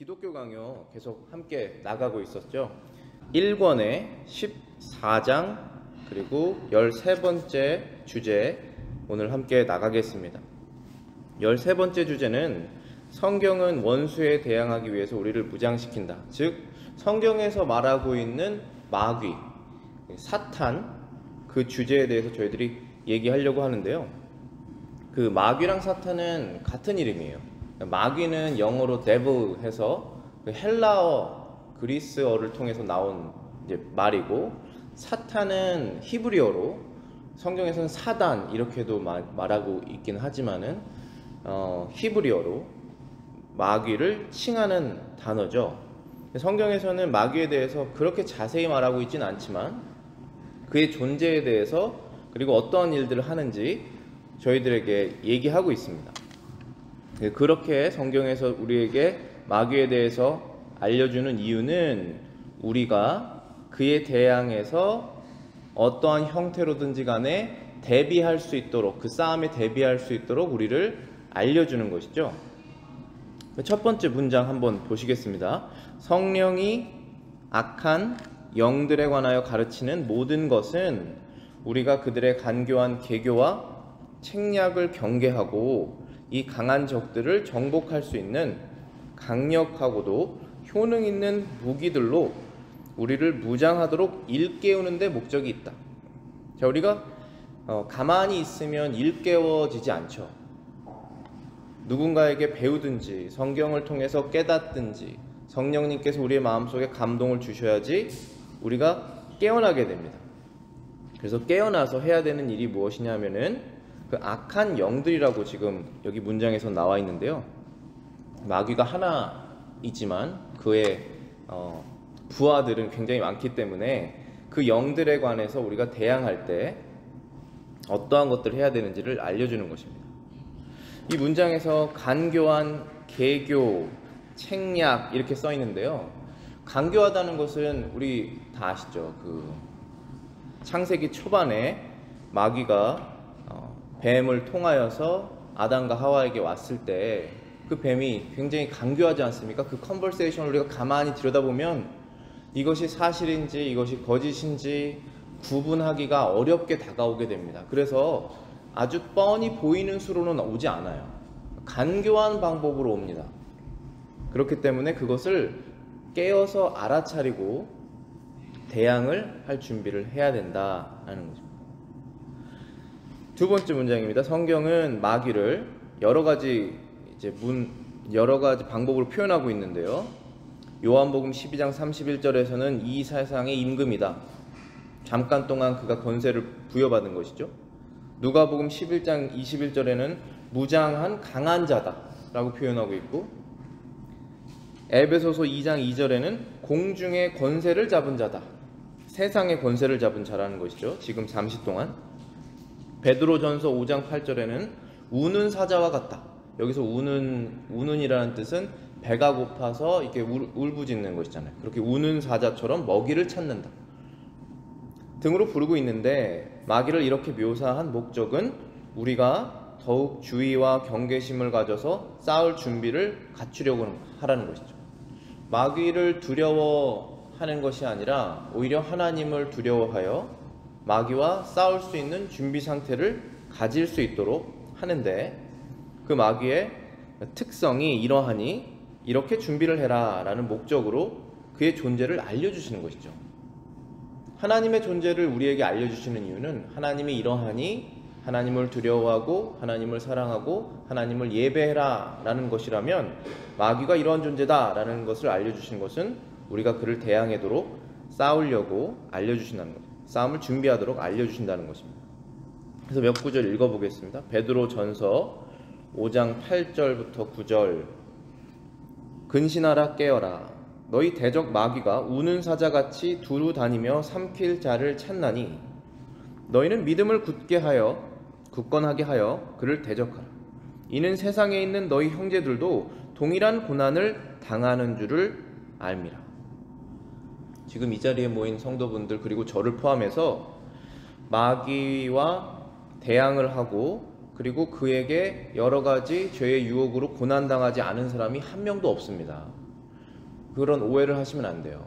기독교 강요 계속 함께 나가고 있었죠. 1권의 14장 그리고 13번째 주제 오늘 함께 나가겠습니다. 13번째 주제는 성경은 원수에 대항하기 위해서 우리를 무장시킨다. 즉 성경에서 말하고 있는 마귀, 사탄 그 주제에 대해서 저희들이 얘기하려고 하는데요. 그 마귀랑 사탄은 같은 이름이에요. 마귀는 영어로 devil 해서 그 헬라어, 그리스어를 통해서 나온 이제 말이고, 사탄은 히브리어로 성경에서는 사단 이렇게도 말하고 있긴 하지만은 히브리어로 마귀를 칭하는 단어죠. 성경에서는 마귀에 대해서 그렇게 자세히 말하고 있진 않지만 그의 존재에 대해서 그리고 어떠한 일들을 하는지 저희들에게 얘기하고 있습니다. 그렇게 성경에서 우리에게 마귀에 대해서 알려주는 이유는 우리가 그에 대항해서 어떠한 형태로든지 간에 대비할 수 있도록, 그 싸움에 대비할 수 있도록 우리를 알려주는 것이죠. 첫 번째 문장 한번 보시겠습니다. 성령이 악한 영들에 관하여 가르치는 모든 것은 우리가 그들의 간교한 계교와 책략을 경계하고 이 강한 적들을 정복할 수 있는 강력하고도 효능 있는 무기들로 우리를 무장하도록 일깨우는 데 목적이 있다. 자, 우리가 가만히 있으면 일깨워지지 않죠. 누군가에게 배우든지 성경을 통해서 깨닫든지 성령님께서 우리의 마음속에 감동을 주셔야지 우리가 깨어나게 됩니다. 그래서 깨어나서 해야 되는 일이 무엇이냐면은 그 악한 영들이라고 지금 여기 문장에서 나와 있는데요. 마귀가 하나이지만 그의 부하들은 굉장히 많기 때문에 그 영들에 관해서 우리가 대항할 때 어떠한 것들을 해야 되는지를 알려주는 것입니다. 이 문장에서 간교한, 계교, 책략 이렇게 써 있는데요. 간교하다는 것은 우리 다 아시죠? 그 창세기 초반에 마귀가 뱀을 통하여서 아담과 하와에게 왔을 때 그 뱀이 굉장히 간교하지 않습니까? 그 컨버세이션을 우리가 가만히 들여다보면 이것이 사실인지 이것이 거짓인지 구분하기가 어렵게 다가오게 됩니다. 그래서 아주 뻔히 보이는 수로는 오지 않아요. 간교한 방법으로 옵니다. 그렇기 때문에 그것을 깨어서 알아차리고 대항을 할 준비를 해야 된다는 거죠. 두 번째 문장입니다. 성경은 마귀를 여러 가지 방법으로 표현하고 있는데요. 요한복음 12장 31절에서는 이 세상의 임금이다. 잠깐 동안 그가 권세를 부여받은 것이죠. 누가복음 11장 21절에는 무장한 강한 자다 라고 표현하고 있고, 에베소서 2장 2절에는 공중의 권세를 잡은 자다. 세상의 권세를 잡은 자라는 것이죠. 지금 잠시 동안. 베드로전서 5장 8절에는 우는 사자와 같다. 여기서 우는이라는 뜻은 배가 고파서 이렇게 울부짖는 것이잖아요. 그렇게 우는 사자처럼 먹이를 찾는다 등으로 부르고 있는데, 마귀를 이렇게 묘사한 목적은 우리가 더욱 주의와 경계심을 가져서 싸울 준비를 갖추려고 하라는 것이죠. 마귀를 두려워하는 것이 아니라 오히려 하나님을 두려워하여 마귀와 싸울 수 있는 준비 상태를 가질 수 있도록 하는데, 그 마귀의 특성이 이러하니 이렇게 준비를 해라 라는 목적으로 그의 존재를 알려주시는 것이죠. 하나님의 존재를 우리에게 알려주시는 이유는 하나님이 이러하니 하나님을 두려워하고 하나님을 사랑하고 하나님을 예배해라 라는 것이라면, 마귀가 이러한 존재다 라는 것을 알려주시는 것은 우리가 그를 대항하도록 싸우려고 알려주신다는 것, 싸움을 준비하도록 알려주신다는 것입니다. 그래서 몇 구절 읽어보겠습니다. 베드로 전서 5장 8절부터 9절. 근신하라 깨어라. 너희 대적 마귀가 우는 사자같이 두루 다니며 삼킬 자를 찾나니 너희는 믿음을 굳건하게 하여 그를 대적하라. 이는 세상에 있는 너희 형제들도 동일한 고난을 당하는 줄을 알미라. 지금 이 자리에 모인 성도분들 그리고 저를 포함해서 마귀와 대항을 하고 그리고 그에게 여러 가지 죄의 유혹으로 고난당하지 않은 사람이 한 명도 없습니다. 그런 오해를 하시면 안 돼요.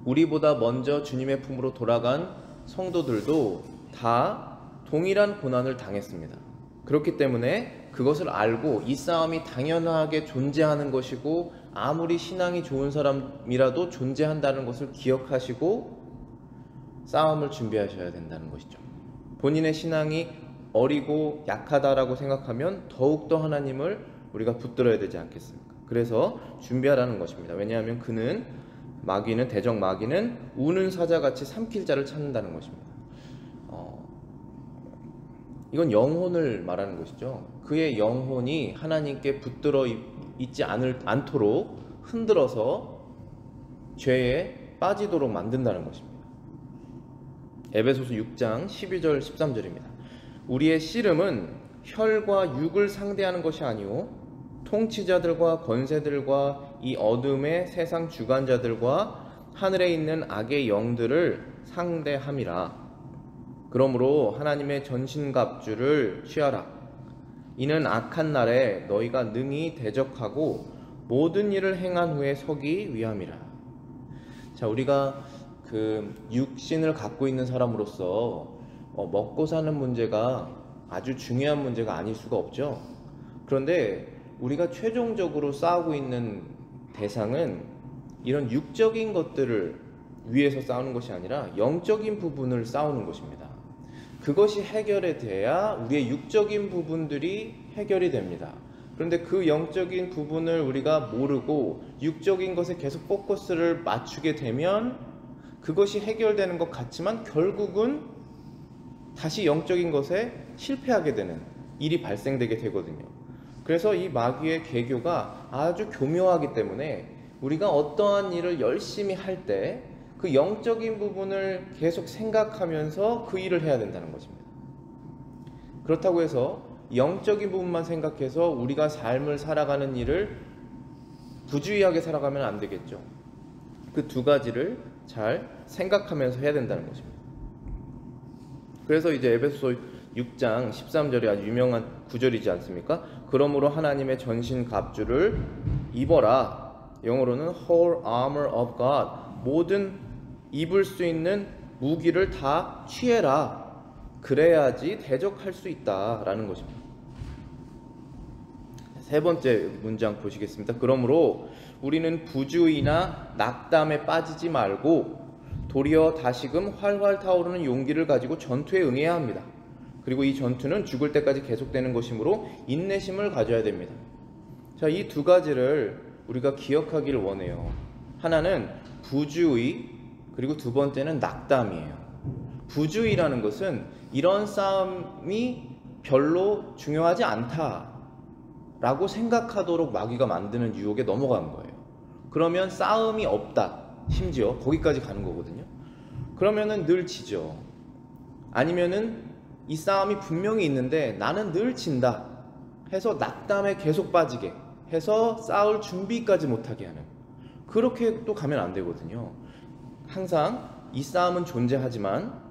우리보다 먼저 주님의 품으로 돌아간 성도들도 다 동일한 고난을 당했습니다. 그렇기 때문에 그것을 알고 이 싸움이 당연하게 존재하는 것이고 아무리 신앙이 좋은 사람이라도 존재한다는 것을 기억하시고 싸움을 준비하셔야 된다는 것이죠. 본인의 신앙이 어리고 약하다라고 생각하면 더욱더 하나님을 우리가 붙들어야 되지 않겠습니까? 그래서 준비하라는 것입니다. 왜냐하면 마귀는 대적 마귀는 우는 사자같이 삼킬 자를 찾는다는 것입니다. 이건 영혼을 말하는 것이죠. 그의 영혼이 하나님께 붙들어 있지 않도록 흔들어서 죄에 빠지도록 만든다는 것입니다. 에베소서 6장 12절 13절입니다. 우리의 씨름은 혈과 육을 상대하는 것이 아니오 통치자들과 권세들과 이 어둠의 세상 주관자들과 하늘에 있는 악의 영들을 상대함이라. 그러므로 하나님의 전신갑주를 취하라. 이는 악한 날에 너희가 능히 대적하고 모든 일을 행한 후에 서기 위함이라. 자, 우리가 육신을 갖고 있는 사람으로서 먹고 사는 문제가 아주 중요한 문제가 아닐 수가 없죠. 그런데 우리가 최종적으로 싸우고 있는 대상은 이런 육적인 것들을 위해서 싸우는 것이 아니라 영적인 부분을 싸우는 것입니다. 그것이 해결이 돼야 우리의 육적인 부분들이 해결이 됩니다. 그런데 그 영적인 부분을 우리가 모르고 육적인 것에 계속 포커스를 맞추게 되면 그것이 해결되는 것 같지만 결국은 다시 영적인 것에 실패하게 되는 일이 발생되게 되거든요. 그래서 이 마귀의 계교가 아주 교묘하기 때문에 우리가 어떠한 일을 열심히 할 때 그 영적인 부분을 계속 생각하면서 그 일을 해야 된다는 것입니다. 그렇다고 해서 영적인 부분만 생각해서 우리가 삶을 살아가는 일을 부주의하게 살아가면 안 되겠죠. 그 두 가지를 잘 생각하면서 해야 된다는 것입니다. 그래서 이제 에베소서 6장 13절이 아주 유명한 구절이지 않습니까? 그러므로 하나님의 전신 갑주를 입어라. 영어로는 whole armor of God. 모든 입을 수 있는 무기를 다 취해라. 그래야지 대적할 수 있다라는 것입니다. 세 번째 문장 보시겠습니다. 그러므로 우리는 부주의나 낙담에 빠지지 말고 도리어 다시금 활활 타오르는 용기를 가지고 전투에 응해야 합니다. 그리고 이 전투는 죽을 때까지 계속되는 것이므로 인내심을 가져야 됩니다. 자, 이 두 가지를 우리가 기억하기를 원해요. 하나는 부주의, 그리고 두 번째는 낙담이에요. 부주의라는 것은 이런 싸움이 별로 중요하지 않다라고 생각하도록 마귀가 만드는 유혹에 넘어가는 거예요. 그러면 싸움이 없다, 심지어 거기까지 가는 거거든요. 그러면은 늘 지죠. 아니면은 이 싸움이 분명히 있는데 나는 늘 진다 해서 낙담에 계속 빠지게 해서 싸울 준비까지 못하게 하는, 그렇게 또 가면 안 되거든요. 항상 이 싸움은 존재하지만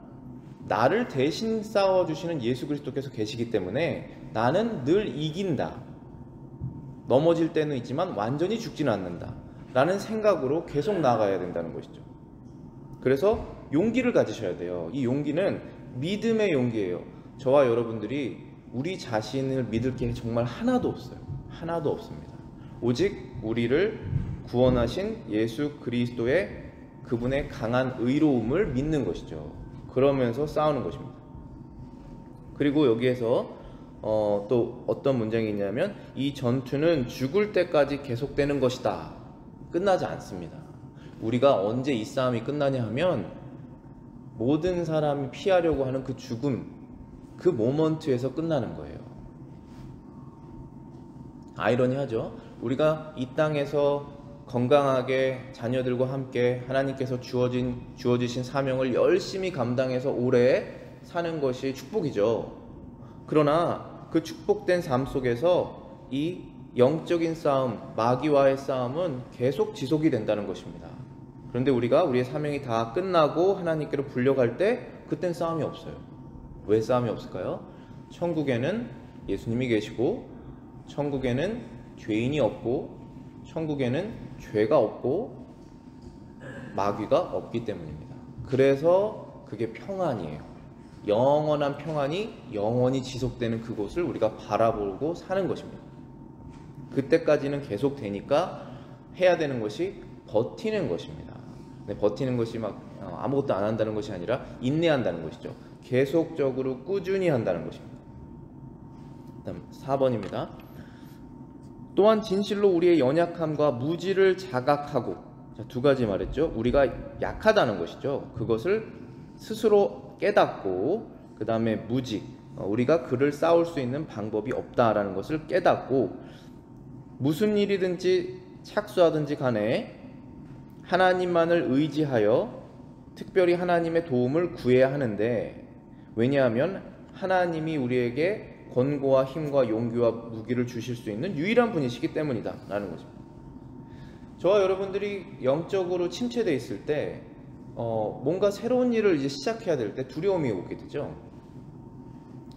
나를 대신 싸워주시는 예수 그리스도께서 계시기 때문에 나는 늘 이긴다, 넘어질 때는 있지만 완전히 죽지는 않는다 라는 생각으로 계속 나아가야 된다는 것이죠. 그래서 용기를 가지셔야 돼요. 이 용기는 믿음의 용기예요. 저와 여러분들이 우리 자신을 믿을 게 정말 하나도 없어요. 하나도 없습니다. 오직 우리를 구원하신 예수 그리스도의 그분의 강한 의로움을 믿는 것이죠. 그러면서 싸우는 것입니다. 그리고 여기에서 또 어떤 문장이 있냐면 이 전투는 죽을 때까지 계속되는 것이다. 끝나지 않습니다. 우리가 언제 이 싸움이 끝나냐 하면 모든 사람이 피하려고 하는 그 죽음, 그 모먼트에서 끝나는 거예요. 아이러니하죠. 우리가 이 땅에서 건강하게 자녀들과 함께 하나님께서 주어지신 사명을 열심히 감당해서 오래 사는 것이 축복이죠. 그러나 그 축복된 삶 속에서 이 영적인 싸움, 마귀와의 싸움은 계속 지속이 된다는 것입니다. 그런데 우리가 우리의 사명이 다 끝나고 하나님께로 불려갈 때 그땐 싸움이 없어요. 왜 싸움이 없을까요? 천국에는 예수님이 계시고 천국에는 죄인이 없고 천국에는 죄가 없고 마귀가 없기 때문입니다. 그래서 그게 평안이에요. 영원한 평안이 영원히 지속되는 그곳을 우리가 바라보고 사는 것입니다. 그때까지는 계속 되니까 해야 되는 것이 버티는 것입니다. 근데 버티는 것이 막 아무것도 안 한다는 것이 아니라 인내한다는 것이죠. 계속적으로 꾸준히 한다는 것입니다. 다음 4번입니다. 또한 진실로 우리의 연약함과 무지를 자각하고, 자, 두 가지 말했죠. 우리가 약하다는 것이죠. 그것을 스스로 깨닫고, 그 다음에 무지, 우리가 그를 싸울 수 있는 방법이 없다라는 것을 깨닫고, 무슨 일이든지 착수하든지 간에 하나님만을 의지하여 특별히 하나님의 도움을 구해야 하는데, 왜냐하면 하나님이 우리에게 권고와 힘과 용기와 무기를 주실 수 있는 유일한 분이시기 때문이다 라는 것입니다. 저와 여러분들이 영적으로 침체되어 있을 때 뭔가 새로운 일을 이제 시작해야 될 때 두려움이 오게 되죠.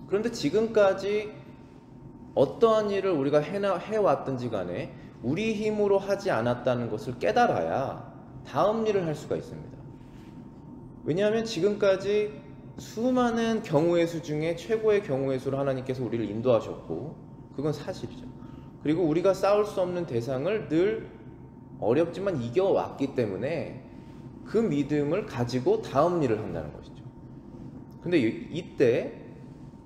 그런데 지금까지 어떠한 일을 우리가 해왔든지 간에 우리 힘으로 하지 않았다는 것을 깨달아야 다음 일을 할 수가 있습니다. 왜냐하면 지금까지 수많은 경우의 수 중에 최고의 경우의 수로 하나님께서 우리를 인도하셨고, 그건 사실이죠. 그리고 우리가 싸울 수 없는 대상을 늘 어렵지만 이겨왔기 때문에 그 믿음을 가지고 다음 일을 한다는 것이죠. 근데 이때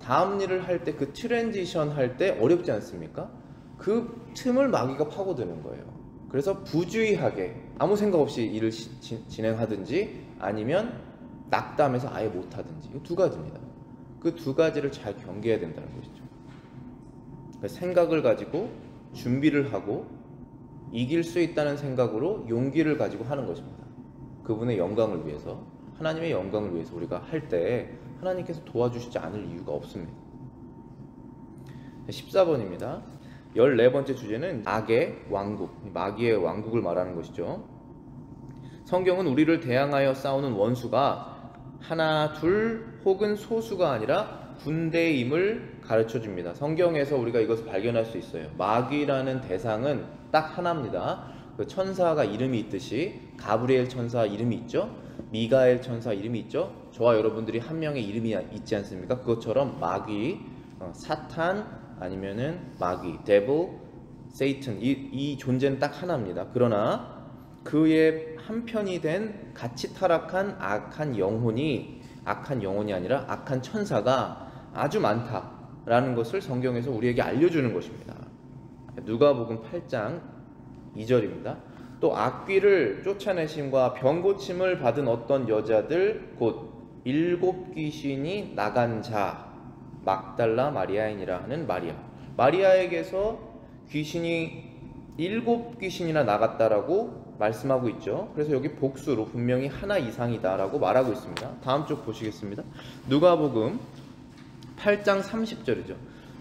다음 일을 할 때, 그 트랜지션 할 때 어렵지 않습니까? 그 틈을 마귀가 파고드는 거예요. 그래서 부주의하게 아무 생각 없이 일을 진행하든지 아니면 낙담해서 아예 못하든지, 이 두 가지입니다. 그 두 가지를 잘 경계해야 된다는 것이죠. 그러니까 생각을 가지고 준비를 하고 이길 수 있다는 생각으로 용기를 가지고 하는 것입니다. 그분의 영광을 위해서, 하나님의 영광을 위해서 우리가 할 때 하나님께서 도와주시지 않을 이유가 없습니다. 14번입니다. 14번째 주제는 악의 왕국, 마귀의 왕국을 말하는 것이죠. 성경은 우리를 대항하여 싸우는 원수가 하나, 둘 혹은 소수가 아니라 군대임을 가르쳐 줍니다. 성경에서 우리가 이것을 발견할 수 있어요. 마귀라는 대상은 딱 하나입니다. 그 천사가 이름이 있듯이 가브리엘 천사 이름이 있죠. 미가엘 천사 이름이 있죠. 저와 여러분들이 한 명의 이름이 있지 않습니까? 그것처럼 마귀, 사탄, 아니면은 마귀, 데블, 세이튼, 이 존재는 딱 하나입니다. 그러나 그의 한편이 된 같이 타락한 악한 영혼이 아니라 악한 천사가 아주 많다라는 것을 성경에서 우리에게 알려주는 것입니다. 누가복음 8장 2절입니다. 또 악귀를 쫓아내심과 병고침을 받은 어떤 여자들 곧 7 귀신이 나간 자 막달라 마리아인이라 하는 마리아에게서 귀신이 7 귀신이나 나갔다라고 말씀하고 있죠. 그래서 여기 복수로 분명히 하나 이상이다 라고 말하고 있습니다. 다음 쪽 보시겠습니다. 누가복음 8장 30절이죠.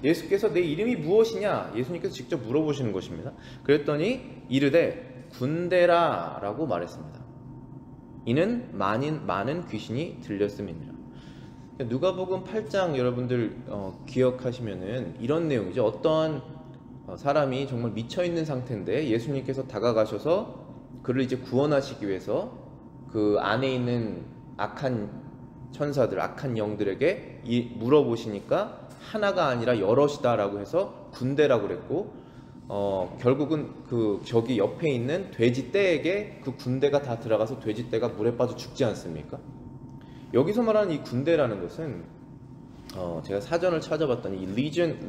예수께서 내 이름이 무엇이냐? 예수님께서 직접 물어보시는 것입니다. 그랬더니 이르되 군대라 라고 말했습니다. 이는 많은 귀신이 들렸음이니라. 누가복음 8장 여러분들 기억하시면은 이런 내용이죠. 어떠한 사람이 정말 미쳐있는 상태인데 예수님께서 다가가셔서 그를 이제 구원하시기 위해서 그 안에 있는 악한 천사들, 악한 영들에게 물어보시니까 하나가 아니라 여럿이다라고 해서 군대라고 그랬고, 결국은 저기 옆에 있는 돼지떼에게 그 군대가 다 들어가서 돼지떼가 물에 빠져 죽지 않습니까? 여기서 말하는 이 군대라는 것은 제가 사전을 찾아봤더니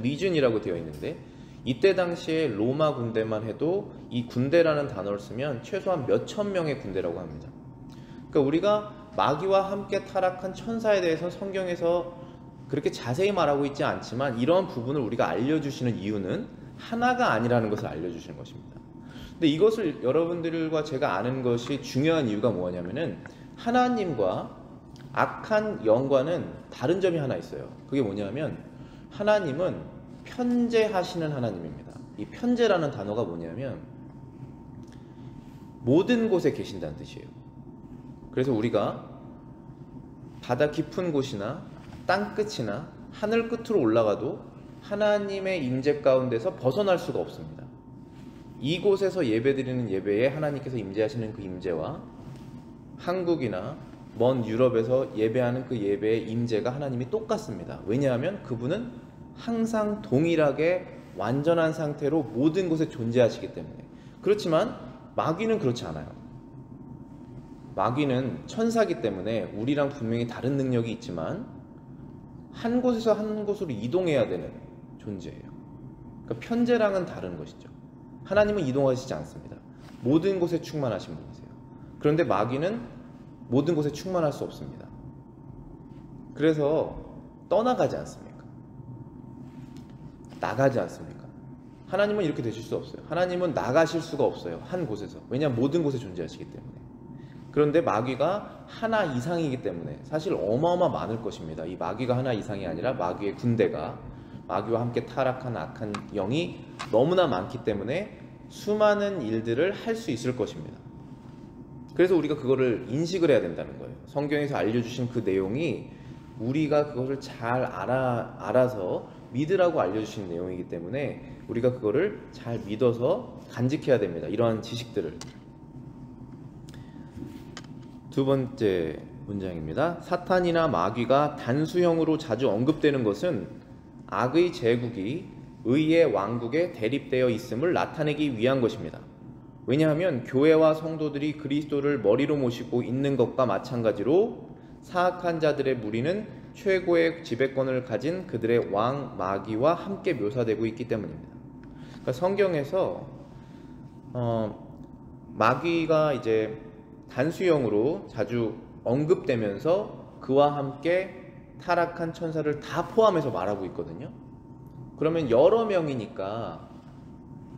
리즌이라고 되어 있는데, 이때 당시에 로마 군대만 해도 이 군대라는 단어를 쓰면 최소한 몇천 명의 군대라고 합니다. 그러니까 우리가 마귀와 함께 타락한 천사에 대해서 성경에서 그렇게 자세히 말하고 있지 않지만 이런 부분을 우리가 알려주시는 이유는 하나가 아니라는 것을 알려주시는 것입니다. 근데 이것을 여러분들과 제가 아는 것이 중요한 이유가 뭐냐면은 하나님과 악한 영과는 다른 점이 하나 있어요. 그게 뭐냐면 하나님은 편재하시는 하나님입니다. 이 편재라는 단어가 뭐냐면 모든 곳에 계신다는 뜻이에요. 그래서 우리가 바다 깊은 곳이나 땅 끝이나 하늘 끝으로 올라가도 하나님의 임재 가운데서 벗어날 수가 없습니다. 이곳에서 예배드리는 예배에 하나님께서 임재하시는 그 임재와 한국이나 먼 유럽에서 예배하는 그 예배의 임재가 하나님이 똑같습니다. 왜냐하면 그분은 항상 동일하게 완전한 상태로 모든 곳에 존재하시기 때문에. 그렇지만 마귀는 그렇지 않아요. 마귀는 천사기 때문에 우리랑 분명히 다른 능력이 있지만 한 곳에서 한 곳으로 이동해야 되는 존재예요. 그러니까 편재랑은 다른 것이죠. 하나님은 이동하시지 않습니다. 모든 곳에 충만하신 분이세요. 그런데 마귀는 모든 곳에 충만할 수 없습니다. 그래서 떠나가지 않습니까? 나가지 않습니까? 하나님은 이렇게 되실 수 없어요. 하나님은 나가실 수가 없어요. 한 곳에서. 왜냐하면 모든 곳에 존재하시기 때문에. 그런데 마귀가 하나 이상이기 때문에 사실 어마어마 많을 것입니다. 이 마귀가 하나 이상이 아니라 마귀의 군대가, 마귀와 함께 타락한 악한 영이 너무나 많기 때문에 수많은 일들을 할 수 있을 것입니다. 그래서 우리가 그거를 인식을 해야 된다는 거예요. 성경에서 알려주신 그 내용이 우리가 그것을 잘 알아서 믿으라고 알려주신 내용이기 때문에 우리가 그거를 잘 믿어서 간직해야 됩니다. 이러한 지식들을. 두 번째 문장입니다. 사탄이나 마귀가 단수형으로 자주 언급되는 것은 악의 제국이 의의 왕국에 대립되어 있음을 나타내기 위한 것입니다. 왜냐하면 교회와 성도들이 그리스도를 머리로 모시고 있는 것과 마찬가지로 사악한 자들의 무리는 최고의 지배권을 가진 그들의 왕 마귀와 함께 묘사되고 있기 때문입니다. 그러니까 성경에서 마귀가 이제 단수형으로 자주 언급되면서 그와 함께 타락한 천사를 다 포함해서 말하고 있거든요. 그러면 여러 명이니까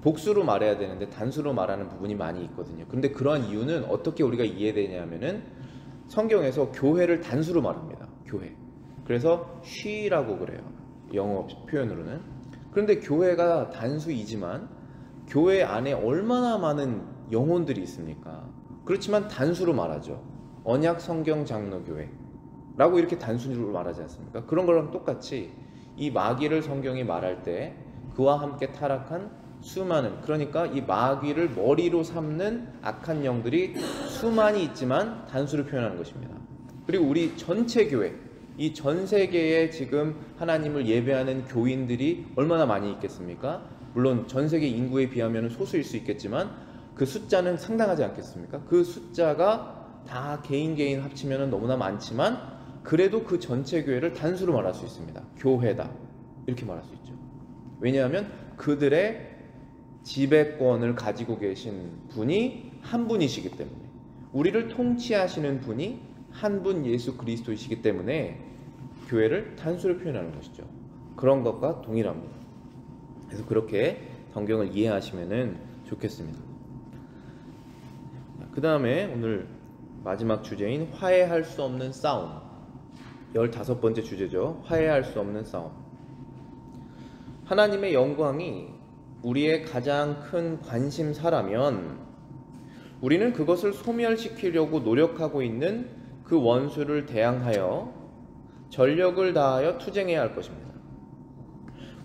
복수로 말해야 되는데 단수로 말하는 부분이 많이 있거든요. 그런데 그러한 이유는 어떻게 우리가 이해되냐면은 성경에서 교회를 단수로 말합니다. 교회. 그래서 she라고 그래요. 영어 표현으로는. 그런데 교회가 단수이지만 교회 안에 얼마나 많은 영혼들이 있습니까? 그렇지만 단수로 말하죠. 언약 성경 장로교회 라고 이렇게 단수로 말하지 않습니까? 그런 거랑 똑같이 이 마귀를 성경이 말할 때 그와 함께 타락한 수많은, 그러니까 이 마귀를 머리로 삼는 악한 영들이 수많이 있지만 단수를 표현하는 것입니다. 그리고 우리 전체 교회, 이 전 세계에 지금 하나님을 예배하는 교인들이 얼마나 많이 있겠습니까? 물론 전 세계 인구에 비하면 소수일 수 있겠지만 그 숫자는 상당하지 않겠습니까? 그 숫자가 다 개인 합치면 너무나 많지만 그래도 그 전체 교회를 단수로 말할 수 있습니다. 교회다 이렇게 말할 수 있죠. 왜냐하면 그들의 지배권을 가지고 계신 분이 한 분이시기 때문에, 우리를 통치하시는 분이 한 분 예수 그리스도이시기 때문에 교회를 단수로 표현하는 것이죠. 그런 것과 동일합니다. 그래서 그렇게 성경을 이해하시면 좋겠습니다. 그 다음에 오늘 마지막 주제인 화해할 수 없는 싸움, 15번째 주제죠. 화해할 수 없는 싸움. 하나님의 영광이 우리의 가장 큰 관심사라면 우리는 그것을 소멸시키려고 노력하고 있는 그 원수를 대항하여 전력을 다하여 투쟁해야 할 것입니다.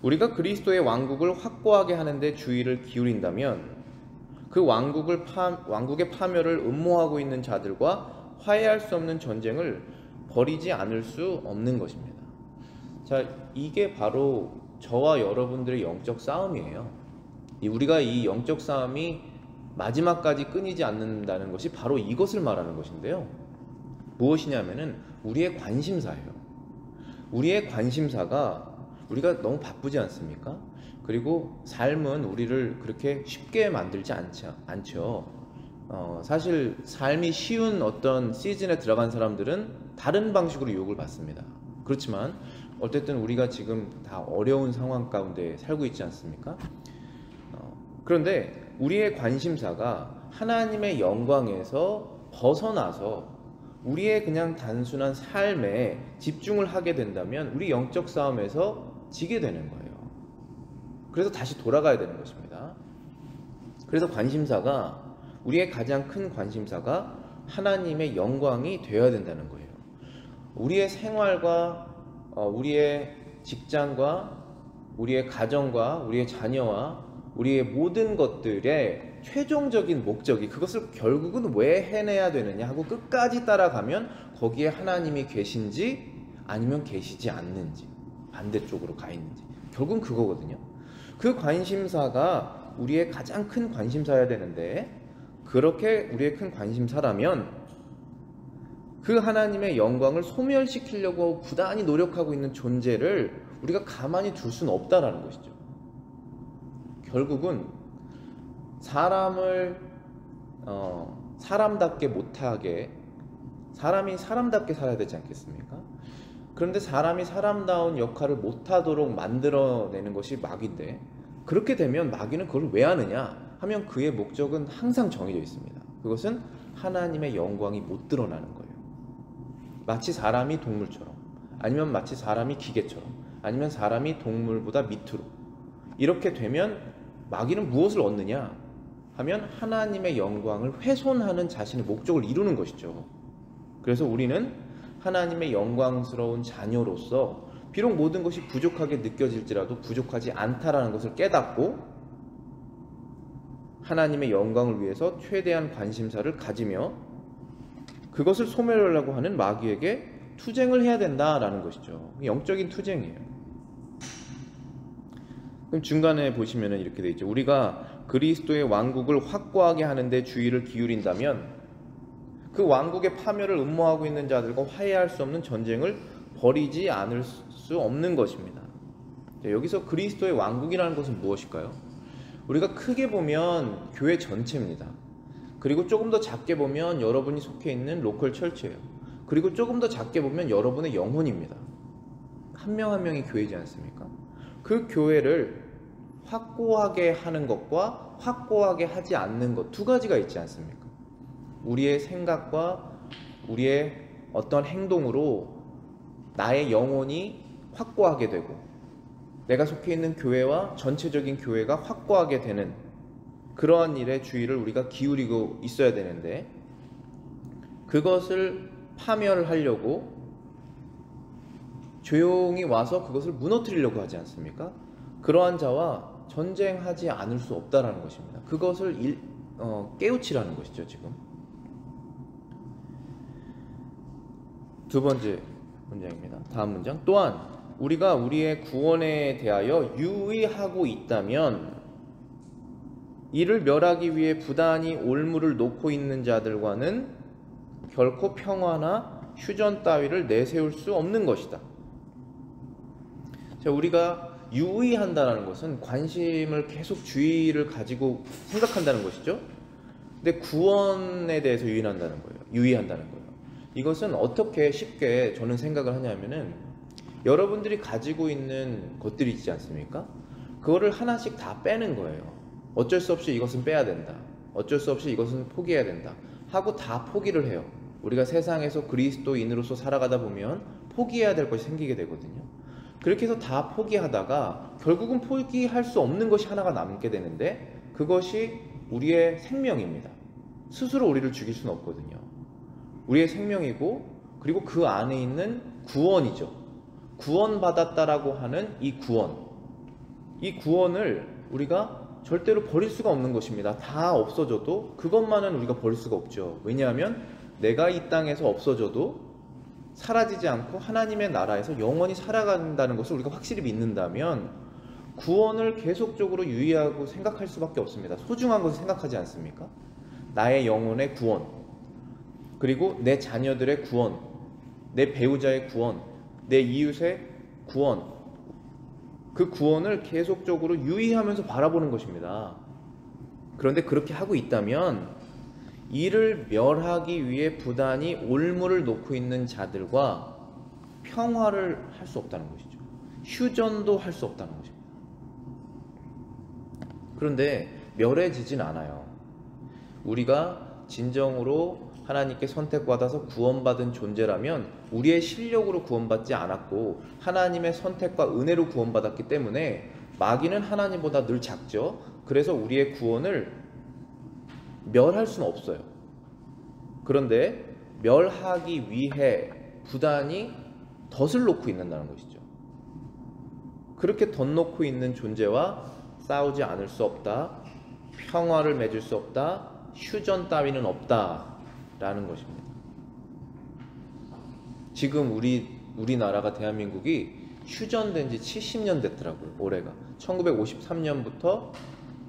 우리가 그리스도의 왕국을 확고하게 하는데 주의를 기울인다면 그 왕국의 파멸을 음모하고 있는 자들과 화해할 수 없는 전쟁을 벌이지 않을 수 없는 것입니다. 자, 이게 바로 저와 여러분들의 영적 싸움이에요. 우리가 이 영적 싸움이 마지막까지 끊이지 않는다는 것이 바로 이것을 말하는 것인데요. 무엇이냐면은 우리의 관심사예요. 우리의 관심사가, 우리가 너무 바쁘지 않습니까? 그리고 삶은 우리를 그렇게 쉽게 만들지 않죠. 사실 삶이 쉬운 어떤 시즌에 들어간 사람들은 다른 방식으로 유혹을 받습니다. 그렇지만 어쨌든 우리가 지금 다 어려운 상황 가운데 살고 있지 않습니까? 그런데 우리의 관심사가 하나님의 영광에서 벗어나서 우리의 그냥 단순한 삶에 집중을 하게 된다면 우리 영적 싸움에서 지게 되는 거예요. 그래서 다시 돌아가야 되는 것입니다. 그래서 관심사가, 우리의 가장 큰 관심사가 하나님의 영광이 되어야 된다는 거예요. 우리의 생활과 우리의 직장과 우리의 가정과 우리의 자녀와 우리의 모든 것들의 최종적인 목적이 그것을 결국은 왜 해내야 되느냐 하고 끝까지 따라가면 거기에 하나님이 계신지 아니면 계시지 않는지, 반대쪽으로 가 있는지, 결국은 그거거든요. 그 관심사가 우리의 가장 큰 관심사여야 되는데, 그렇게 우리의 큰 관심사라면 그 하나님의 영광을 소멸시키려고 부단히 노력하고 있는 존재를 우리가 가만히 둘 수는 없다라는 것이죠. 결국은 사람을 사람답게 못하게, 사람이 사람답게 살아야 되지 않겠습니까? 그런데 사람이 사람다운 역할을 못하도록 만들어내는 것이 마귀인데, 그렇게 되면 마귀는 그걸 왜 하느냐 하면 그의 목적은 항상 정해져 있습니다. 그것은 하나님의 영광이 못 드러나는 거예요. 마치 사람이 동물처럼, 아니면 마치 사람이 기계처럼, 아니면 사람이 동물보다 밑으로, 이렇게 되면 마귀는 무엇을 얻느냐 하면 하나님의 영광을 훼손하는 자신의 목적을 이루는 것이죠. 그래서 우리는 하나님의 영광스러운 자녀로서 비록 모든 것이 부족하게 느껴질지라도 부족하지 않다라는 것을 깨닫고 하나님의 영광을 위해서 최대한 관심사를 가지며 그것을 소멸하려고 하는 마귀에게 투쟁을 해야 된다라는 것이죠. 영적인 투쟁이에요. 그럼 중간에 보시면 이렇게 돼 있죠. 우리가 그리스도의 왕국을 확고하게 하는데 주의를 기울인다면 그 왕국의 파멸을 음모하고 있는 자들과 화해할 수 없는 전쟁을 벌이지 않을 수 없는 것입니다. 여기서 그리스도의 왕국이라는 것은 무엇일까요? 우리가 크게 보면 교회 전체입니다. 그리고 조금 더 작게 보면 여러분이 속해 있는 로컬 철치예요. 그리고 조금 더 작게 보면 여러분의 영혼입니다. 한 명 한 명이 교회이지 않습니까? 그 교회를 확고하게 하는 것과 확고하게 하지 않는 것, 두 가지가 있지 않습니까? 우리의 생각과 우리의 어떤 행동으로 나의 영혼이 확고하게 되고 내가 속해 있는 교회와 전체적인 교회가 확고하게 되는 그러한 일에 주의를 우리가 기울이고 있어야 되는데, 그것을 파멸하려고 조용히 와서 그것을 무너뜨리려고 하지 않습니까? 그러한 자와 전쟁하지 않을 수 없다라는 것입니다. 그것을 깨우치라는 것이죠. 지금 두 번째 문장입니다. 다음 문장. 또한 우리가 우리의 구원에 대하여 유의하고 있다면 이를 멸하기 위해 부단히 올무를 놓고 있는 자들과는 결코 평화나 휴전 따위를 내세울 수 없는 것이다. 자, 우리가 유의한다는 것은 관심을 계속 주의를 가지고 생각한다는 것이죠. 근데 구원에 대해서 유의한다는 거예요. 이것은 어떻게 쉽게 저는 생각을 하냐면은 여러분들이 가지고 있는 것들이 있지 않습니까? 그거를 하나씩 다 빼는 거예요. 어쩔 수 없이 이것은 빼야 된다. 어쩔 수 없이 이것은 포기해야 된다. 하고 다 포기를 해요. 우리가 세상에서 그리스도인으로서 살아가다 보면 포기해야 될 것이 생기게 되거든요. 그렇게 해서 다 포기하다가 결국은 포기할 수 없는 것이 하나가 남게 되는데, 그것이 우리의 생명입니다. 스스로 우리를 죽일 수는 없거든요. 우리의 생명이고, 그리고 그 안에 있는 구원이죠. 구원받았다라고 하는 이 구원을 우리가 절대로 버릴 수가 없는 것입니다. 다 없어져도 그것만은 우리가 버릴 수가 없죠. 왜냐하면 내가 이 땅에서 없어져도 사라지지 않고 하나님의 나라에서 영원히 살아간다는 것을 우리가 확실히 믿는다면 구원을 계속적으로 유의하고 생각할 수밖에 없습니다. 소중한 것을 생각하지 않습니까? 나의 영혼의 구원, 그리고 내 자녀들의 구원, 내 배우자의 구원, 내 이웃의 구원, 그 구원을 계속적으로 유의하면서 바라보는 것입니다. 그런데 그렇게 하고 있다면 이를 멸하기 위해 부단히 올무를 놓고 있는 자들과 평화를 할 수 없다는 것이죠. 휴전도 할 수 없다는 것입니다. 그런데 멸해지진 않아요. 우리가 진정으로 하나님께 선택받아서 구원받은 존재라면 우리의 실력으로 구원받지 않았고 하나님의 선택과 은혜로 구원받았기 때문에 마귀는 하나님보다 늘 작죠. 그래서 우리의 구원을 멸할 수는 없어요. 그런데 멸하기 위해 부단히 덫을 놓고 있는다는 것이죠. 그렇게 덫 놓고 있는 존재와 싸우지 않을 수 없다, 평화를 맺을 수 없다, 휴전 따위는 없다 라는 것입니다. 지금 우리나라가 대한민국이 휴전된 지 70년 됐더라고요. 올해가 1953년부터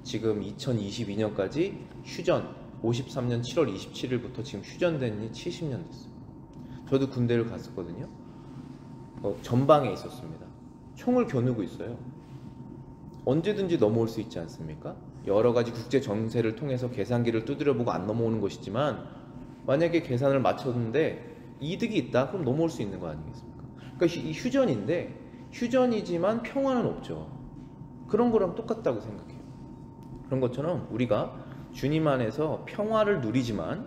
지금 2022년까지 휴전, 53년 7월 27일부터 지금 휴전된 지 70년 됐어요. 저도 군대를 갔었거든요. 전방에 있었습니다. 총을 겨누고 있어요. 언제든지 넘어올 수 있지 않습니까? 여러 가지 국제 정세를 통해서 계산기를 두드려보고 안 넘어오는 것이지만, 만약에 계산을 맞췄는데 이득이 있다, 그럼 넘어올 수 있는 거 아니겠습니까? 그러니까 휴전인데, 휴전이지만 평화는 없죠. 그런 거랑 똑같다고 생각해요. 그런 것처럼 우리가 주님 안에서 평화를 누리지만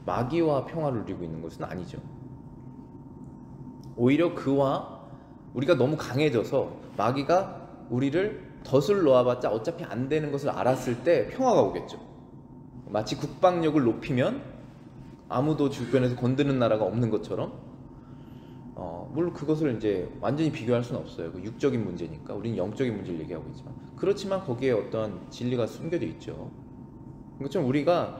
마귀와 평화를 누리고 있는 것은 아니죠. 오히려 그와 우리가 너무 강해져서 마귀가 우리를 덫을 놓아봤자 어차피 안 되는 것을 알았을 때 평화가 오겠죠. 마치 국방력을 높이면 아무도 주변에서 건드는 나라가 없는 것처럼, 물론 그것을 이제 완전히 비교할 수는 없어요. 그 육적인 문제니까. 우리는 영적인 문제를 얘기하고 있지만, 그렇지만 거기에 어떤 진리가 숨겨져 있죠. 그것처럼 우리가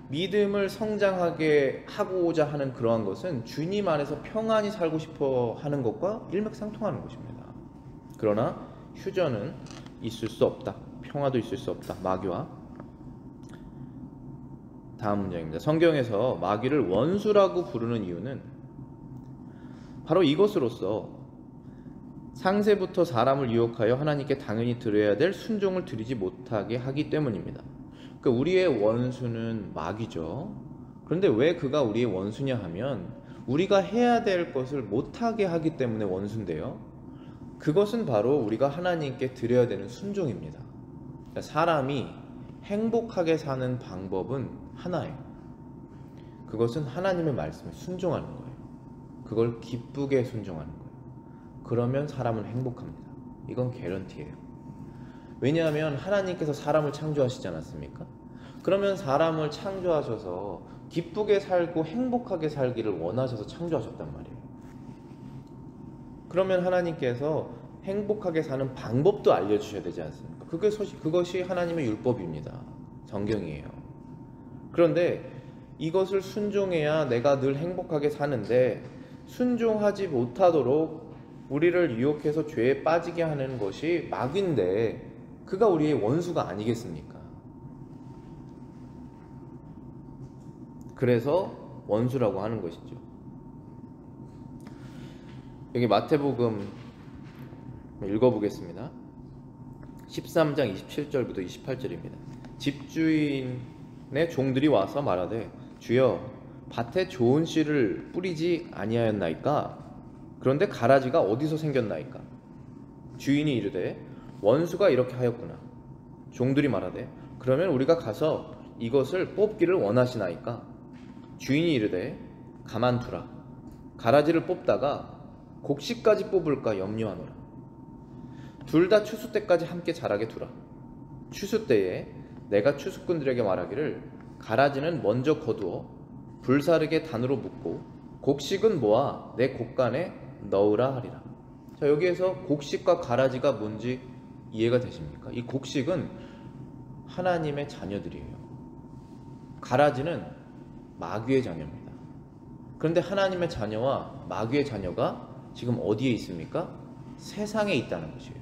믿음을 성장하게 하고자 하는 그러한 것은 주님 안에서 평안히 살고 싶어 하는 것과 일맥상통하는 것입니다. 그러나 휴전은 있을 수 없다, 평화도 있을 수 없다, 마귀와. 다음 문장입니다. 성경에서 마귀를 원수라고 부르는 이유는 바로 이것으로서 상세부터 사람을 유혹하여 하나님께 당연히 드려야 될 순종을 드리지 못하게 하기 때문입니다. 그러니까 우리의 원수는 마귀죠. 그런데 왜 그가 우리의 원수냐 하면, 우리가 해야 될 것을 못하게 하기 때문에 원수인데요, 그것은 바로 우리가 하나님께 드려야 되는 순종입니다. 그러니까 사람이 행복하게 사는 방법은 하나예요. 그것은 하나님의 말씀에 순종하는 거예요. 그걸 기쁘게 순종하는 거예요. 그러면 사람은 행복합니다. 이건 개런티예요. 왜냐하면 하나님께서 사람을 창조하시지 않았습니까? 그러면 사람을 창조하셔서 기쁘게 살고 행복하게 살기를 원하셔서 창조하셨단 말이에요. 그러면 하나님께서 행복하게 사는 방법도 알려주셔야 되지 않습니까? 그것이 하나님의 율법입니다. 성경이에요. 그런데 이것을 순종해야 내가 늘 행복하게 사는데, 순종하지 못하도록 우리를 유혹해서 죄에 빠지게 하는 것이 마귀인데, 그가 우리의 원수가 아니겠습니까? 그래서 원수라고 하는 것이죠. 여기 마태복음 읽어보겠습니다. 13장 27절부터 28절입니다. 집주인의 종들이 와서 말하되, 주여, 밭에 좋은 씨를 뿌리지 아니하였나이까? 그런데 가라지가 어디서 생겼나이까? 주인이 이르되, 원수가 이렇게 하였구나. 종들이 말하되, 그러면 우리가 가서 이것을 뽑기를 원하시나이까? 주인이 이르되, 가만두라. 가라지를 뽑다가 곡식까지 뽑을까 염려하노라. 둘 다 추수 때까지 함께 자라게 두라. 추수 때에 내가 추수꾼들에게 말하기를, 가라지는 먼저 거두어 불사르게 단으로 묶고 곡식은 모아 내 곡간에 넣으라 하리라. 자, 여기에서 곡식과 가라지가 뭔지 이해가 되십니까? 이 곡식은 하나님의 자녀들이에요. 가라지는 마귀의 자녀입니다. 그런데 하나님의 자녀와 마귀의 자녀가 지금 어디에 있습니까? 세상에 있다는 것이에요.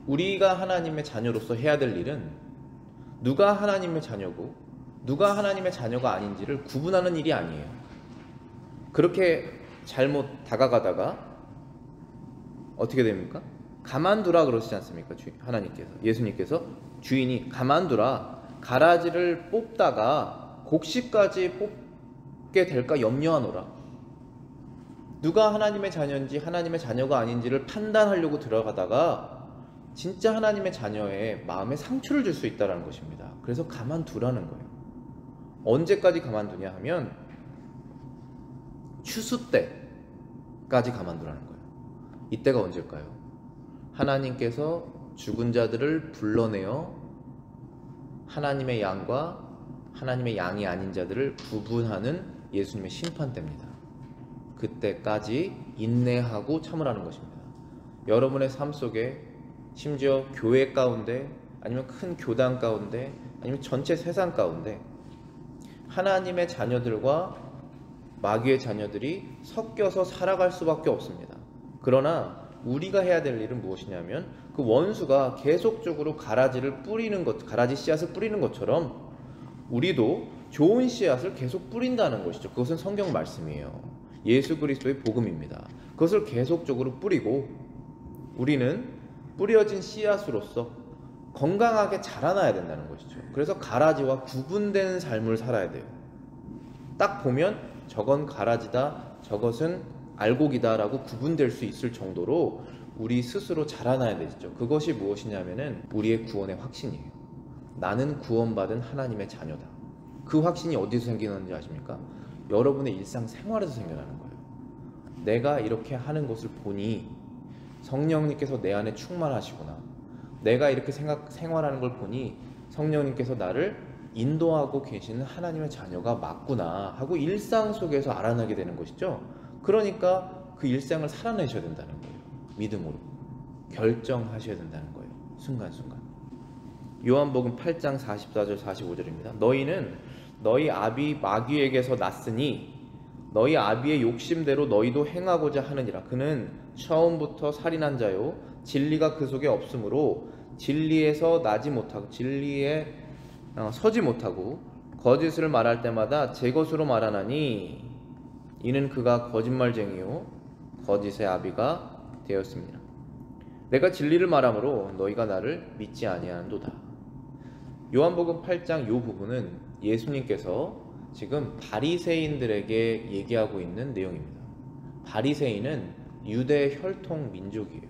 우리가 하나님의 자녀로서 해야 될 일은 누가 하나님의 자녀고 누가 하나님의 자녀가 아닌지를 구분하는 일이 아니에요. 그렇게 잘못 다가가다가 어떻게 됩니까? 가만두라 그러시지 않습니까? 하나님께서, 예수님께서 주인이 가만두라, 가라지를 뽑다가 곡식까지 뽑게 될까 염려하노라. 누가 하나님의 자녀인지 하나님의 자녀가 아닌지를 판단하려고 들어가다가 진짜 하나님의 자녀의 마음에 상처를 줄 수 있다는 것입니다. 그래서 가만두라는 거예요. 언제까지 가만두냐 하면 추수 때까지 가만두라는 거예요. 이때가 언제일까요? 하나님께서 죽은 자들을 불러내어 하나님의 양과 하나님의 양이 아닌 자들을 구분하는 예수님의 심판 때입니다. 그때까지 인내하고 참으라는 것입니다. 여러분의 삶 속에 심지어 교회 가운데, 아니면 큰 교단 가운데, 아니면 전체 세상 가운데 하나님의 자녀들과 마귀의 자녀들이 섞여서 살아갈 수밖에 없습니다. 그러나 우리가 해야 될 일은 무엇이냐면, 그 원수가 계속적으로 가라지 씨앗을 뿌리는 것처럼 우리도 좋은 씨앗을 계속 뿌린다는 것이죠. 그것은 성경 말씀이에요. 예수 그리스도의 복음입니다. 그것을 계속적으로 뿌리고 우리는 뿌려진 씨앗으로서 건강하게 자라나야 된다는 것이죠. 그래서 가라지와 구분된 삶을 살아야 돼요. 딱 보면 저건 가라지다, 저것은 알곡이다 라고 구분될 수 있을 정도로 우리 스스로 자라나야 되죠. 그것이 무엇이냐면은 우리의 구원의 확신이에요. 나는 구원받은 하나님의 자녀다. 그 확신이 어디서 생기는지 아십니까? 여러분의 일상생활에서 생겨나는 거예요. 내가 이렇게 하는 것을 보니 성령님께서 내 안에 충만하시구나. 내가 이렇게 생활하는 걸 보니 성령님께서 나를 인도하고 계시는 하나님의 자녀가 맞구나 하고 일상 속에서 알아나게 되는 것이죠. 그러니까 그 일상을 살아내셔야 된다는 거예요. 믿음으로 결정하셔야 된다는 거예요. 순간순간. 요한복음 8장 44절 45절입니다. 너희는 너희 아비 마귀에게서 났으니 너희 아비의 욕심대로 너희도 행하고자 하느니라. 그는 처음부터 살인한 자요 진리가 그 속에 없으므로 진리에서 나지 못하고 진리에 서지 못하고 거짓을 말할 때마다 제 것으로 말하나니 이는 그가 거짓말쟁이요 거짓의 아비가 되었습니다. 내가 진리를 말하므로 너희가 나를 믿지 아니하는도다. 요한복음 8장 요 부분은 예수님께서 지금 바리새인들에게 얘기하고 있는 내용입니다. 바리새인은 유대 혈통 민족이에요.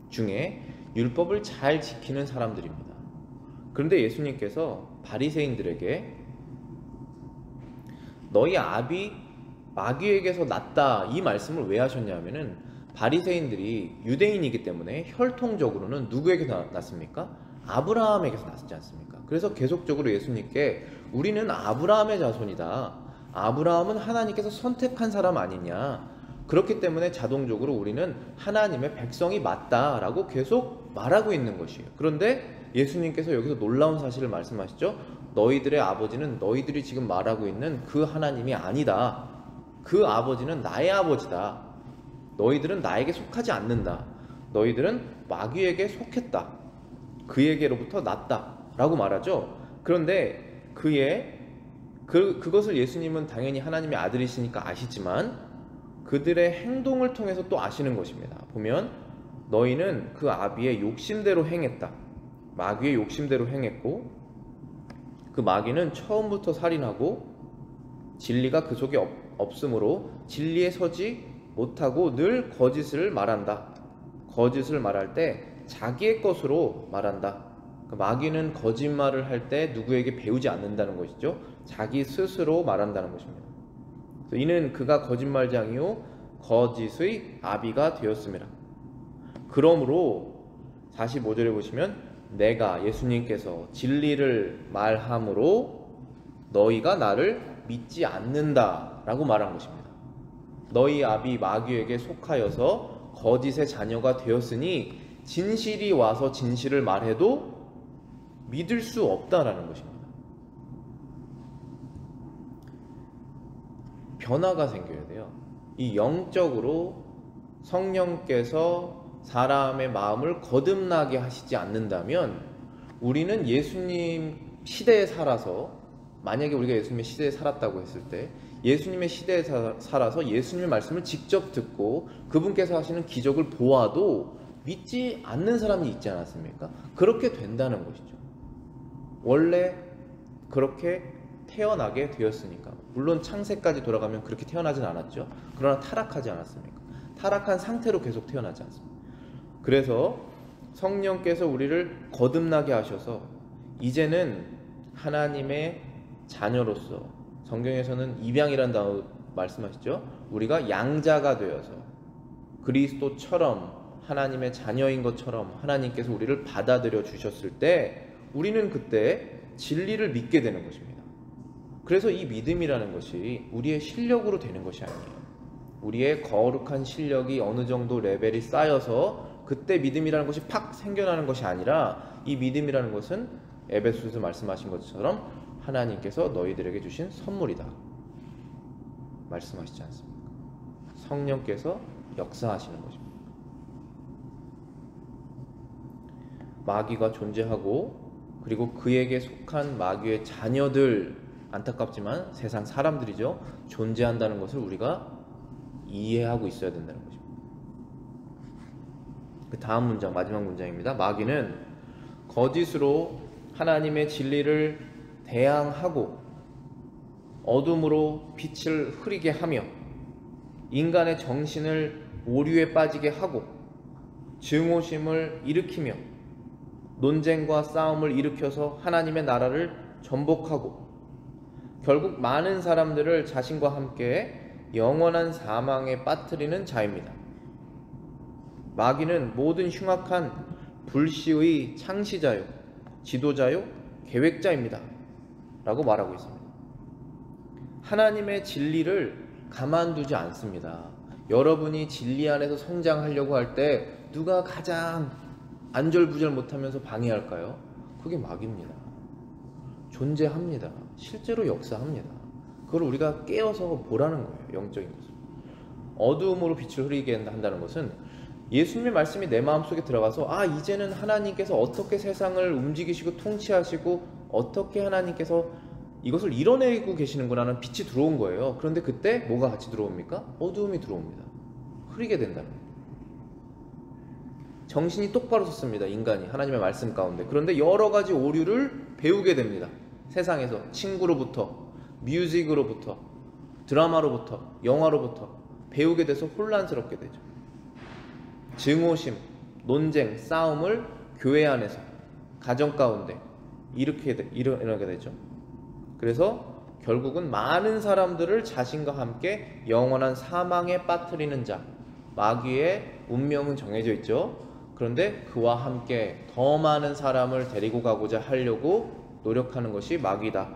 중에 율법을 잘 지키는 사람들입니다. 그런데 예수님께서 바리새인들에게 너희 아비 마귀에게서 났다 이 말씀을 왜 하셨냐면은 바리새인들이 유대인이기 때문에 혈통적으로는 누구에게서 났습니까? 아브라함에게서 났지 않습니까? 그래서 계속적으로 예수님께 우리는 아브라함의 자손이다. 아브라함은 하나님께서 선택한 사람 아니냐. 그렇기 때문에 자동적으로 우리는 하나님의 백성이 맞다라고 계속 말하고 있는 것이에요. 그런데 예수님께서 여기서 놀라운 사실을 말씀하시죠. 너희들의 아버지는 너희들이 지금 말하고 있는 그 하나님이 아니다. 그 아버지는 나의 아버지다. 너희들은 나에게 속하지 않는다. 너희들은 마귀에게 속했다. 그에게로부터 났다 라고 말하죠. 그런데 그것을 예수님은 당연히 하나님의 아들이시니까 아시지만 그들의 행동을 통해서 또 아시는 것입니다. 보면 너희는 그 아비의 욕심대로 행했다. 마귀의 욕심대로 행했고 그 마귀는 처음부터 살인하고 진리가 그 속에 없으므로 진리에 서지 못하고 늘 거짓을 말한다. 거짓을 말할 때 자기의 것으로 말한다. 마귀는 거짓말을 할 때 누구에게 배우지 않는다는 것이죠. 자기 스스로 말한다는 것입니다. 이는 그가 거짓말장이요 거짓의 아비가 되었습니다. 그러므로 45절에 보시면 내가 예수님께서 진리를 말함으로 너희가 나를 믿지 않는다 라고 말한 것입니다. 너희 아비 마귀에게 속하여서 거짓의 자녀가 되었으니 진실이 와서 진실을 말해도 믿을 수 없다라는 것입니다. 변화가 생겨야 돼요. 이 영적으로 성령께서 사람의 마음을 거듭나게 하시지 않는다면 우리는 예수님 시대에 살아서, 만약에 우리가 예수님의 시대에 살았다고 했을 때 예수님의 시대에 살아서 예수님의 말씀을 직접 듣고 그분께서 하시는 기적을 보아도 믿지 않는 사람이 있지 않았습니까? 그렇게 된다는 것이죠. 원래 그렇게 태어나게 되었으니까. 물론 창세까지 돌아가면 그렇게 태어나진 않았죠. 그러나 타락하지 않았습니까? 타락한 상태로 계속 태어나지 않습니까? 그래서 성령께서 우리를 거듭나게 하셔서 이제는 하나님의 자녀로서, 성경에서는 입양이라는 단어 말씀하시죠. 우리가 양자가 되어서 그리스도처럼 하나님의 자녀인 것처럼 하나님께서 우리를 받아들여 주셨을 때 우리는 그때 진리를 믿게 되는 것입니다. 그래서 이 믿음이라는 것이 우리의 실력으로 되는 것이 아니에요. 우리의 거룩한 실력이 어느 정도 레벨이 쌓여서 그때 믿음이라는 것이 팍 생겨나는 것이 아니라 이 믿음이라는 것은 에베소에서 말씀하신 것처럼 하나님께서 너희들에게 주신 선물이다 말씀하시지 않습니까? 성령께서 역사하시는 것입니다. 마귀가 존재하고 그리고 그에게 속한 마귀의 자녀들, 안타깝지만 세상 사람들이죠, 존재한다는 것을 우리가 이해하고 있어야 된다는 것입니다. 그 다음 문장, 마지막 문장입니다. 마귀는 거짓으로 하나님의 진리를 대항하고 어둠으로 빛을 흐리게 하며 인간의 정신을 오류에 빠지게 하고 증오심을 일으키며 논쟁과 싸움을 일으켜서 하나님의 나라를 전복하고 결국 많은 사람들을 자신과 함께 영원한 사망에 빠뜨리는 자입니다. 마귀는 모든 흉악한 불시의 창시자요, 지도자요, 계획자입니다 라고 말하고 있습니다. 하나님의 진리를 가만두지 않습니다. 여러분이 진리 안에서 성장하려고 할 때 누가 가장 안절부절 못하면서 방해할까요? 그게 마귀입니다. 존재합니다. 실제로 역사합니다. 그걸 우리가 깨어서 보라는 거예요. 영적인 것을. 어두움으로 빛을 흐리게 한다는 것은 예수님의 말씀이 내 마음속에 들어가서 이제는 하나님께서 어떻게 세상을 움직이시고 통치하시고 어떻게 하나님께서 이것을 이뤄내고 계시는구나는 빛이 들어온 거예요. 그런데 그때 뭐가 같이 들어옵니까? 어두움이 들어옵니다. 흐리게 된다는 거예요. 정신이 똑바로 섰습니다. 인간이 하나님의 말씀 가운데. 그런데 여러 가지 오류를 배우게 됩니다. 세상에서 친구로부터, 뮤직으로부터, 드라마로부터, 영화로부터 배우게 돼서 혼란스럽게 되죠. 증오심, 논쟁, 싸움을 교회 안에서, 가정 가운데 일어나게 되죠. 그래서 결국은 많은 사람들을 자신과 함께 영원한 사망에 빠뜨리는 자, 마귀의 운명은 정해져 있죠. 그런데 그와 함께 더 많은 사람을 데리고 가고자 하려고 노력하는 것이 마귀다.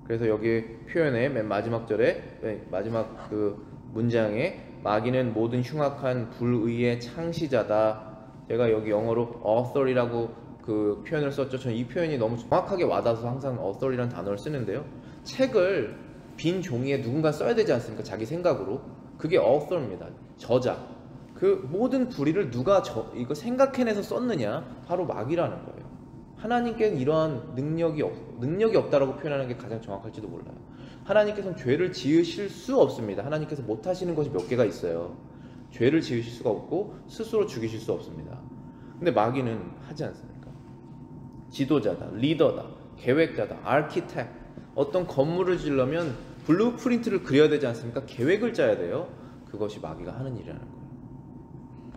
그래서 여기 표현의 맨 마지막 절에, 마지막 그 문장에 마귀는 모든 흉악한 불의의 창시자다. 제가 여기 영어로 author이라고 그 표현을 썼죠. 저는 이 표현이 너무 정확하게 와닿아서 항상 author이라는 단어를 쓰는데요. 책을 빈 종이에 누군가 써야 되지 않습니까? 자기 생각으로. 그게 author입니다. 저자. 그 모든 불의를 누가 이거 생각해내서 썼느냐? 바로 마귀라는 거예요. 하나님께는 이러한 능력이 없다라고 표현하는 게 가장 정확할지도 몰라요. 하나님께서는 죄를 지으실 수 없습니다. 하나님께서 못하시는 것이 몇 개가 있어요. 죄를 지으실 수가 없고 스스로 죽이실 수 없습니다. 근데 마귀는 하지 않습니까? 지도자다, 리더다, 계획자다, 아키텍트. 어떤 건물을 지으려면 블루프린트를 그려야 되지 않습니까? 계획을 짜야 돼요. 그것이 마귀가 하는 일이라는 거예요.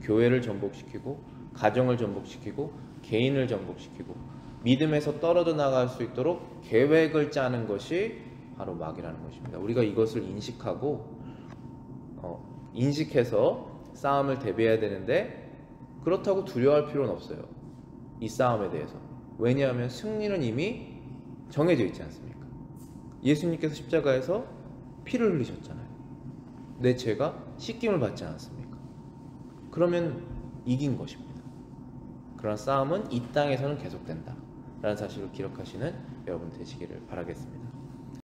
교회를 전복시키고 가정을 전복시키고 개인을 전복시키고 믿음에서 떨어져 나갈 수 있도록 계획을 짜는 것이 바로 마귀라는 것입니다. 우리가 이것을 인식하고 인식해서 싸움을 대비해야 되는데 그렇다고 두려워할 필요는 없어요. 이 싸움에 대해서. 왜냐하면 승리는 이미 정해져 있지 않습니까? 예수님께서 십자가에서 피를 흘리셨잖아요. 내 죄가 씻김을 받지 않았습니까? 그러면 이긴 것입니다. 그러나 싸움은 이 땅에서는 계속된다 라는 사실을 기억하시는 여러분 되시기를 바라겠습니다.